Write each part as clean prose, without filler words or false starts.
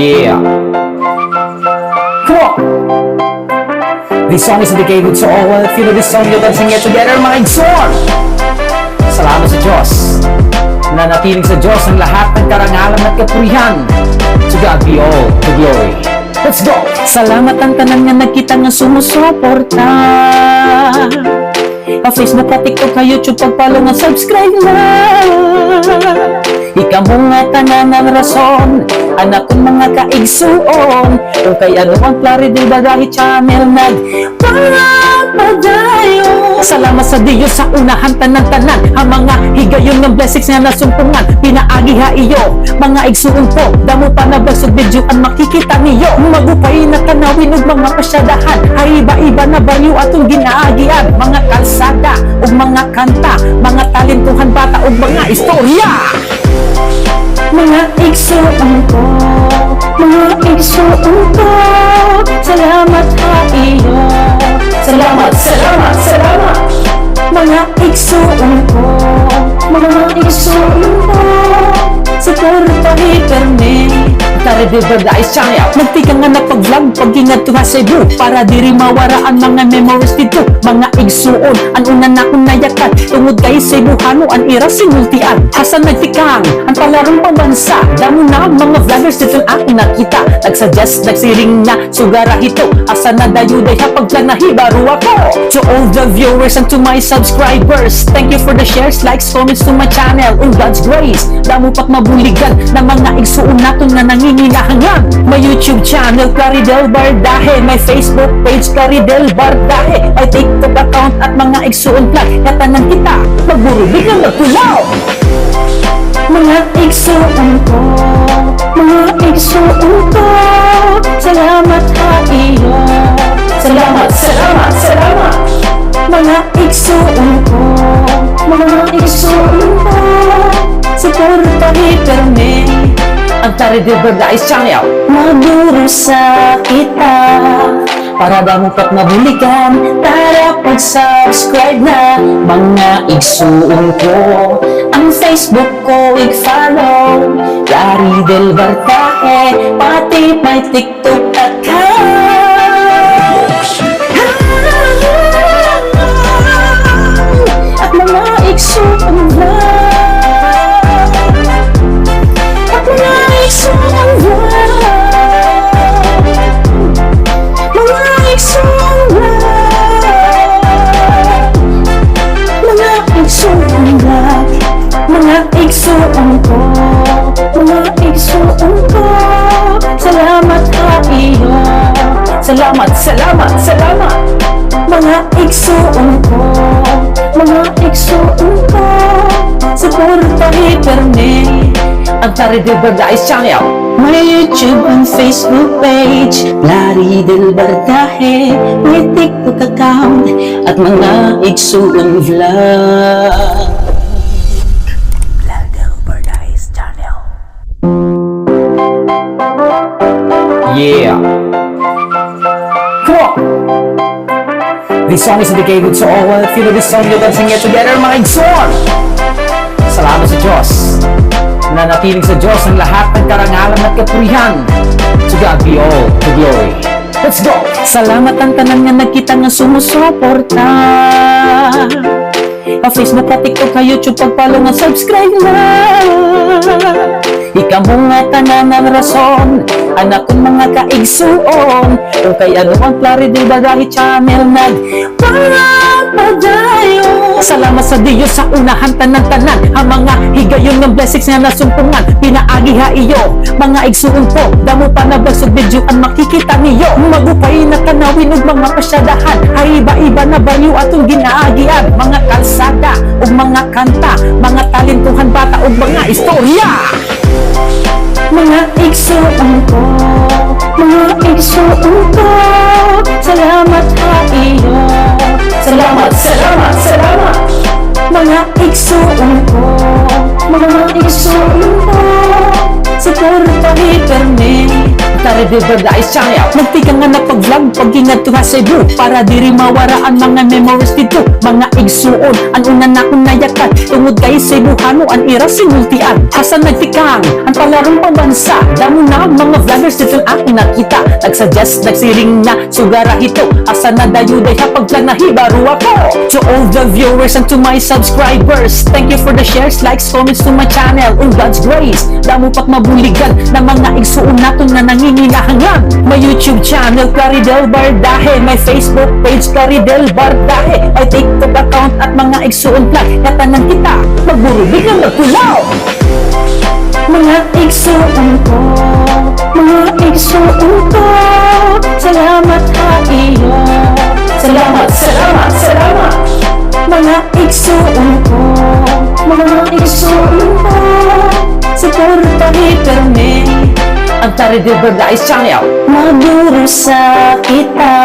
Yeah. Come on. This song is dedicated to all. If you know this song, you're dancing it together, mga igsoon. Salamat sa Diyos. Nanatiling sa Diyos ang lahat ng karangalan at kapurihan. To God be all the glory. Let's go! Salamat ang tanan nga nagkita nga sumusuporta. Pa-Facebook, pa-TikTok, ka YouTube, pag-follow nga subscribe na. Ikaw mo nga tanan ang rason, anak kong mga kaigsuon. Kung kay ano ang Claridel Badahe Channel nagpapadayo. Salamat sa Diyos sa unahan tanan-tanan, ang mga higayon ng blessings nga nasumpungan. Pinaagi ha iyo, mga igsuon po, damo pa na basog video ang makikita niyo. Magupay na tanawin ug mga pasyadahan, ay iba-iba na baryo atong ginaagian. Mga kalsada ug mga kanta, mga talentuhan bata ug mga istorya. Mga igsuon ko, mga igsuon ko, salamat ha iyo. Salamat, salamat, salamat. Mga igsuon ko, mga igsuon ko, suportahi perme. Claridel Badahe Channel. Nagtika nga na pag-vlog, pag-ingat ko nga sa Cebu, para diri mawaraan mga memories dito. Mga igsuon, ang una na akong nayakan, tungod kay Cebuhano, ang ira sinultian. Hasan nagtikang, ang palarong pambansa, damo na mga vloggers dito aking nakita. Nagsuggest, nagsiring na, sugara hito, asa na dayuday hapag planahi, baro ako. To all the viewers and to my subscribers, thank you for the shares, likes, comments to my channel. In God's grace, damo pat mabuligan na mga igsuon naton nga nangingilahangan. May YouTube channel, Claridel Badahe, may Facebook page, Claridel Badahe, may TikTok account at mga igsuon vlog. Katanan kita, magburubig na magpulaw. Mga igsuon ko, mga igsuon ko, salamat ha iyo. Salamat, salamat, salamat. Mga igsuon ko, mga igsuon ko, suportahi perme. Ang Claridel Badahe Channel. Maduro sa kita, para damo pat mabuligan, tara pag-subscribe na. Mga igsuon ko, ang Facebook ko i-follow, Claridel Badahe, pati may TikTok account. At mga igsuon vlog, at mga igsuon vlog, mga igsuon vlog, mga igsuon vlog, mga igsuon ko, mga igsuon ko, salamat ha iyo. Salamat, salamat, salamat. Mga igsuon ko, mga igsuon ko, suportahi perme. Ang Claridel Badahe Channel. May YouTube and Facebook page, Claridel Badahe, may TikTok account at mga igsuon vlog. Claridel Badahe Channel. Yeah. Come on. This song is dedicated to all. If you know this song, you're dancing it together, mga igsoon. Salamat sa Diyos. Nanatiling sa Diyos ang lahat ng karangalan at kapurihan. To God be all the glory. Let's go! Salamat ang tanan nga nagkita nga sumusuporta. Pa-Facebook, pa-TikTok, ka YouTube, pag-follow nga subscribe na. Ikaw mo nga tanan ang rason, anak kong mga kaigsuon. Kung kay ano ang Claridel Badahe Channel nagpapadayo. Salamat sa Diyos sa unahan tanan-tanan, ang mga higayon ng blessings nga nasumpungan. Pinaagi ha iyo, mga igsuon po, damo pa na basog video ang makikita niyo. Magupay na tanawin ug mga pasyadahan, ay iba-iba na baryo atong ginaagian. Mga kalsada ug mga kanta, mga talentuhan bata ug mga istorya. Mga igsuon ko, mga igsuon ko, salamat ha iyo. Salamat, salamat, salamat. Mga igsuon ko, mga igsuon ko, suportahi perme. Tari Del Verda is channel. Nagtika nga na pag-vlog pag-ingat to ha Cebu para diri mawaraan mga memories dito mga igsuon ang una na kong nayakan tungod kay Cebuano ang ira sinultian hasan nagtikang ang palarong pambansa damo na mga vloggers dito ang aking nakita nagsuggest nagsiring na sugara hito hasan na dayuday ha pag-vlog na hibaro ako to all the viewers and to my subscribers thank you for the shares likes comments to my channel in God's grace damo pat mabuligan na mga igsuon naton na nangingilahangan may YouTube channel Claridel Bardahe may Facebook page Claridel Bardahe may TikTok account at mga igsuon vlog katanan kita magburubig na magkulaw mga igsuon ko mga igsuon ko salamat ha iyo salamat salamat salamat mga igsuon ko mga igsuon ko suporta hiperme Ang Tari Del Verda is channel. maduro sa kita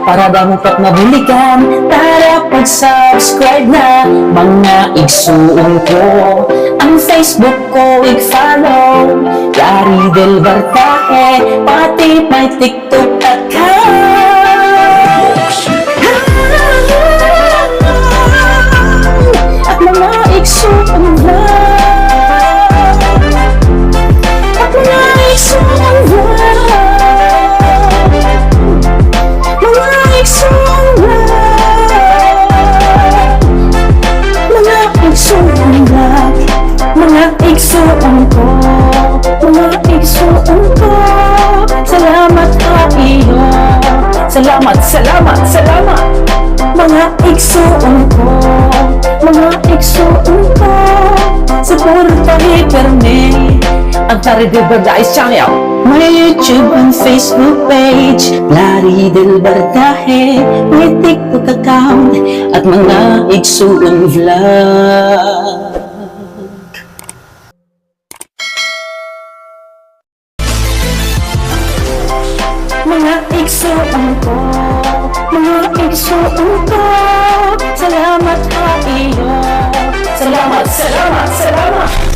para damupat mabuligan tara pag-subscribe na mga igsuon ko ang Facebook ko i-follow Yari Del Bartahe pati may TikTok account at mga igsuon vlog at mga igsuon vlog mga igsuon vlog mga igsuon vlog mga igsuon ko mga igsuon ko salamat ha iyo salamat salamat salamat mga igsuon ko mga igsuon ko suporta hiperme Ang Tari Del Verda is channel. may YouTube and Facebook page Lari Del Bardahe may TikTok account at mga igsuon vlog mga igsuon ko mga igsuon ko salamat ha iyo salamat salamat salamat